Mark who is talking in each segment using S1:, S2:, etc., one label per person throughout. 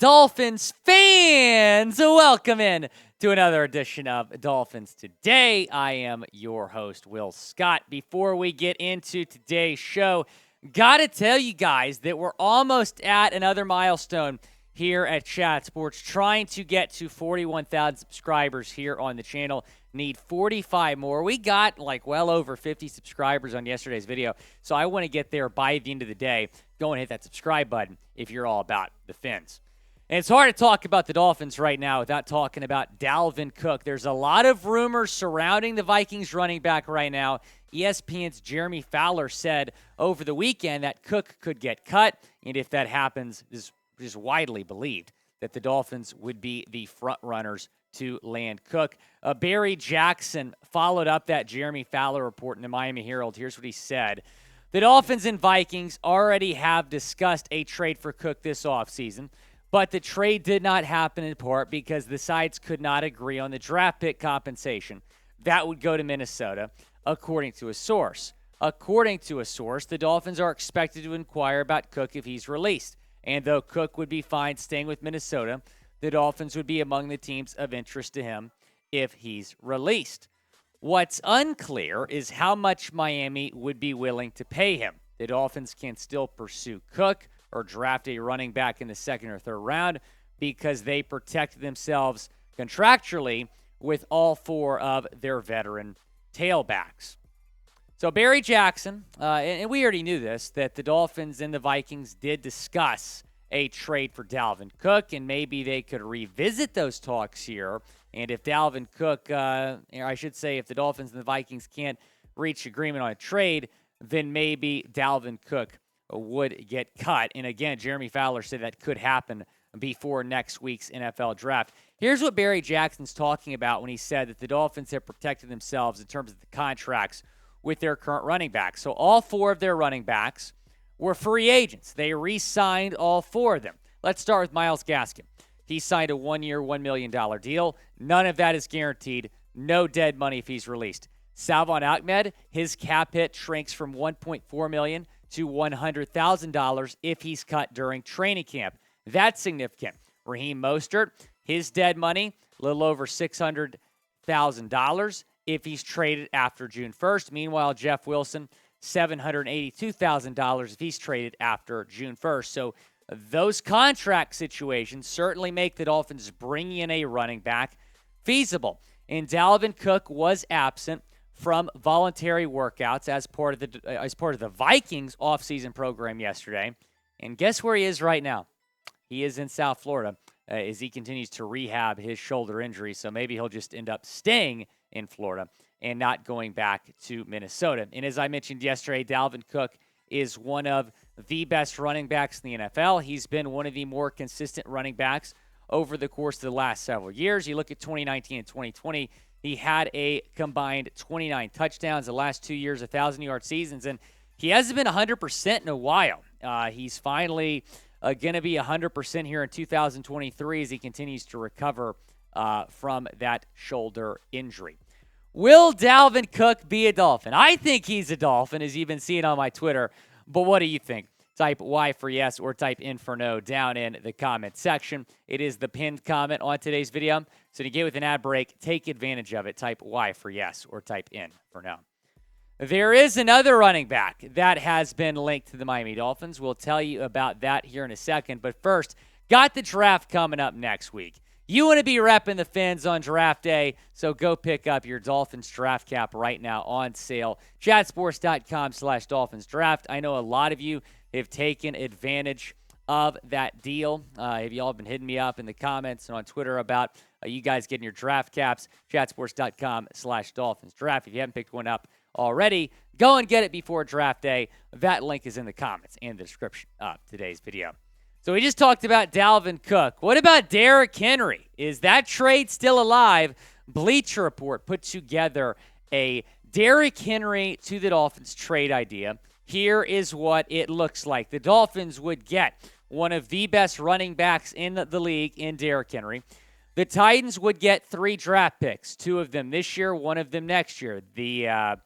S1: Dolphins fans, welcome in to another edition of Dolphins Today. I am your host, Will Scott. Before we get into today's show, gotta tell you guys that we're almost at another milestone here at Chat Sports, trying to get to 41,000 subscribers here on the channel. Need 45 more. We got well over 50 subscribers on yesterday's video, so I want to get there by the end of the day. Go and hit that subscribe button if you're all about the Fins. And it's hard to talk about the Dolphins right now without talking about Dalvin Cook. There's a lot of rumors surrounding the Vikings running back right now. ESPN's Jeremy Fowler said over the weekend that Cook could get cut, and if that happens, this is widely believed that the Dolphins would be the front runners to land Cook. Barry Jackson followed up that Jeremy Fowler report in the Miami Herald. Here's what he said. The Dolphins and Vikings already have discussed a trade for Cook this offseason, but the trade did not happen in part because the sides could not agree on the draft pick compensation. That would go to Minnesota, according to a source. According to a source, the Dolphins are expected to inquire about Cook if he's released. And though Cook would be fine staying with Minnesota, the Dolphins would be among the teams of interest to him if he's released. What's unclear is how much Miami would be willing to pay him. The Dolphins can still pursue Cook or draft a running back in the second or third round because they protect themselves contractually with all four of their veteran tailbacks. So Barry Jackson, and we already knew this, that the Dolphins and the Vikings did discuss a trade for Dalvin Cook, and maybe they could revisit those talks here. And if Dalvin Cook, I should say if the Dolphins and the Vikings can't reach agreement on a trade, then maybe Dalvin Cook would get cut. And again, Jeremy Fowler said that could happen before next week's NFL draft. Here's what Barry Jackson's talking about when he said that the Dolphins have protected themselves in terms of the contracts with their current running backs. So all four of their running backs were free agents. They re-signed all four of them. Let's start with Myles Gaskin. He signed a one-year, $1 million deal. None of that is guaranteed. No dead money if he's released. Salvon Ahmed, his cap hit shrinks from $1.4 million to $100,000 if he's cut during training camp. That's significant. Raheem Mostert, his dead money, a little over $600,000 if he's traded after June 1st. Meanwhile, Jeff Wilson, $782,000 if he's traded after June 1st. So those contract situations certainly make the Dolphins bringing in a running back feasible. And Dalvin Cook was absent from voluntary workouts as part of the Vikings offseason program yesterday. And guess where he is right now? He is in South Florida as he continues to rehab his shoulder injury. So maybe he'll just end up staying in Florida and not going back to Minnesota. And as I mentioned yesterday, Dalvin Cook is one of the best running backs in the NFL. He's been one of the more consistent running backs over the course of the last several years. You look at 2019 and 2020, he had a combined 29 touchdowns. The last 2 years, 1,000-yard seasons, and he hasn't been 100% in a while. He's finally going to be 100% here in 2023 as he continues to recover from that shoulder injury. Will Dalvin Cook be a Dolphin? I think he's a Dolphin, as you've been seeing on my Twitter. But what do you think? Type Y for yes or type in for no down in the comment section. It is the pinned comment on today's video. So to get with an ad break, take advantage of it. Type Y for yes or type in for no. There is another running back that has been linked to the Miami Dolphins. We'll tell you about that here in a second. But first, got the draft coming up next week. You want to be repping the Fins on draft day, so go pick up your Dolphins draft cap right now on sale. Chatsports.com/Dolphins draft. I know a lot of you have taken advantage of that deal. Have you all been hitting me up in the comments and on Twitter about you guys getting your draft caps? Chatsports.com/Dolphins draft. If you haven't picked one up already, go and get it before draft day. That link is in the comments and the description of today's video. So we just talked about Dalvin Cook. What about Derrick Henry? Is that trade still alive? Bleacher Report put together a Derrick Henry to the Dolphins trade idea. Here is what it looks like. The Dolphins would get one of the best running backs in the league in Derrick Henry. The Titans would get 3 draft picks, 2 of them this year, 1 of them next year. The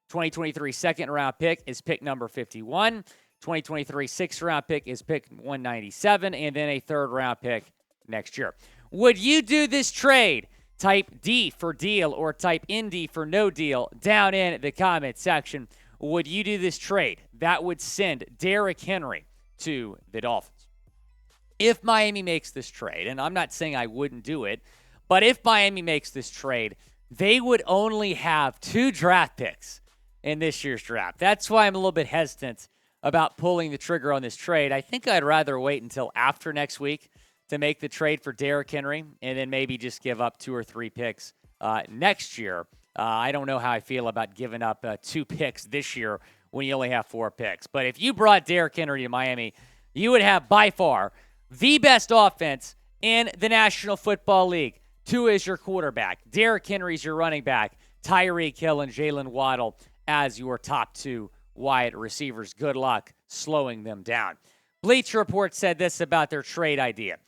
S1: 2023 second-round pick is pick number 51. 2023 6th-round pick is pick 197, and then a 3rd-round pick next year. Would you do this trade? Type D for deal or type ND for no deal down in the comment section. Would you do this trade? That would send Derrick Henry to the Dolphins. If Miami makes this trade, and I'm not saying I wouldn't do it, but if Miami makes this trade, they would only have 2 draft picks in this year's draft. That's why I'm a little bit hesitant about pulling the trigger on this trade. I think I'd rather wait until after next week to make the trade for Derrick Henry and then maybe just give up 2 or 3 picks next year. I don't know how I feel about giving up 2 picks this year when you only have 4 picks. But if you brought Derrick Henry to Miami, you would have by far the best offense in the National Football League. Tua is your quarterback. Derrick Henry's your running back. Tyreek Hill and Jalen Waddle as your top 2 wide receivers. Good luck slowing them down. Bleacher Report said this about their trade idea.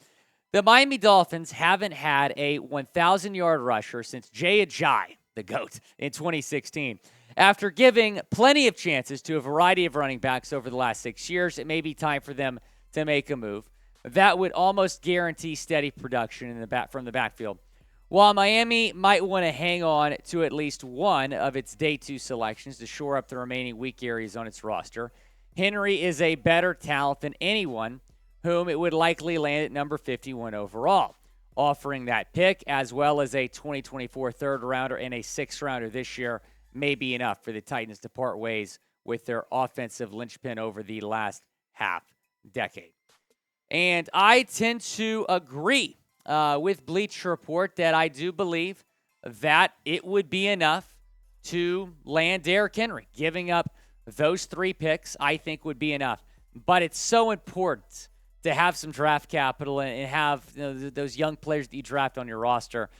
S1: The Miami Dolphins haven't had a 1,000-yard rusher since Jay Ajayi, the GOAT, in 2016. After giving plenty of chances to a variety of running backs over the last 6 years, it may be time for them to make a move that would almost guarantee steady production from the backfield. While Miami might want to hang on to at least one of its day 2 selections to shore up the remaining weak areas on its roster, Henry is a better talent than anyone whom it would likely land at number 51 overall. Offering that pick, as well as a 2024 3rd-rounder and a 6th-rounder this year, may be enough for the Titans to part ways with their offensive linchpin over the last half-decade. And I tend to agree with Bleacher Report that I do believe that it would be enough to land Derrick Henry. Giving up those 3 picks, I think, would be enough. But it's so important to have some draft capital and have those young players that you draft on your roster.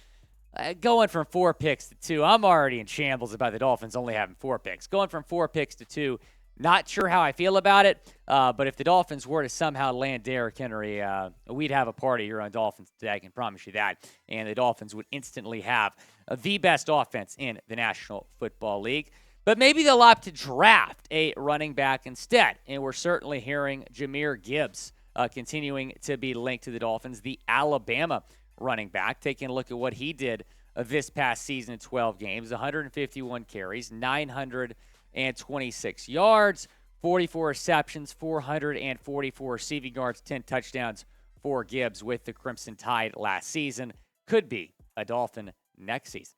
S1: Going from 4 picks to 2, I'm already in shambles about the Dolphins only having 4 picks. Going from 4 picks to 2, not sure how I feel about it, but if the Dolphins were to somehow land Derrick Henry, we'd have a party here on Dolphins Today, I can promise you that. And the Dolphins would instantly have the best offense in the National Football League. But maybe they'll opt to draft a running back instead. And we're certainly hearing Jahmyr Gibbs continuing to be linked to the Dolphins, the Alabama running back. Taking a look at what he did this past season in 12 games, 151 carries, 926 yards, 44 receptions, 444 receiving yards, 10 touchdowns for Gibbs with the Crimson Tide last season. Could be a Dolphin next season.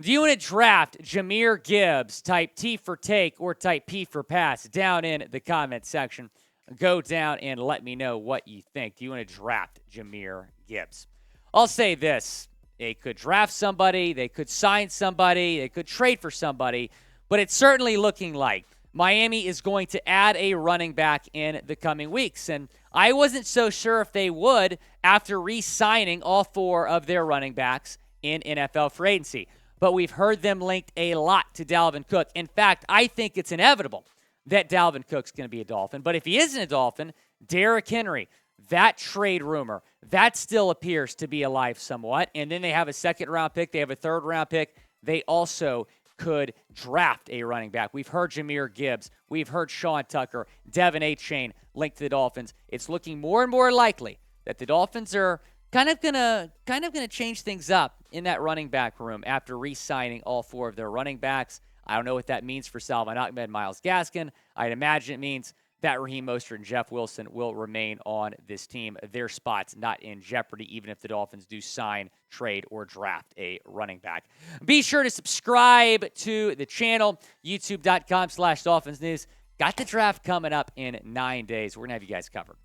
S1: Do you want to draft Jahmyr Gibbs? Type T for take or type P for pass down in the comment section. Go down and let me know what you think. Do you want to draft Jahmyr Gibbs? I'll say this. They could draft somebody. They could sign somebody. They could trade for somebody. But it's certainly looking like Miami is going to add a running back in the coming weeks. And I wasn't so sure if they would after re-signing all 4 of their running backs in NFL free agency. But we've heard them linked a lot to Dalvin Cook. In fact, I think it's inevitable that Dalvin Cook's going to be a Dolphin. But if he isn't a Dolphin, Derrick Henry, that trade rumor, that still appears to be alive somewhat. And then they have a 2nd-round pick. They have a 3rd-round pick. They also could draft a running back. We've heard Jahmyr Gibbs. We've heard Sean Tucker, Devin Achane linked to the Dolphins. It's looking more and more likely that the Dolphins are kind of gonna change things up in that running back room after re-signing all 4 of their running backs. I don't know what that means for Salvon Ahmed, Myles Gaskin. I'd imagine it means that Raheem Mostert and Jeff Wilson will remain on this team. Their spots not in jeopardy, even if the Dolphins do sign, trade, or draft a running back. Be sure to subscribe to the channel, youtube.com/Dolphins News. Got the draft coming up in 9 days. We're going to have you guys covered.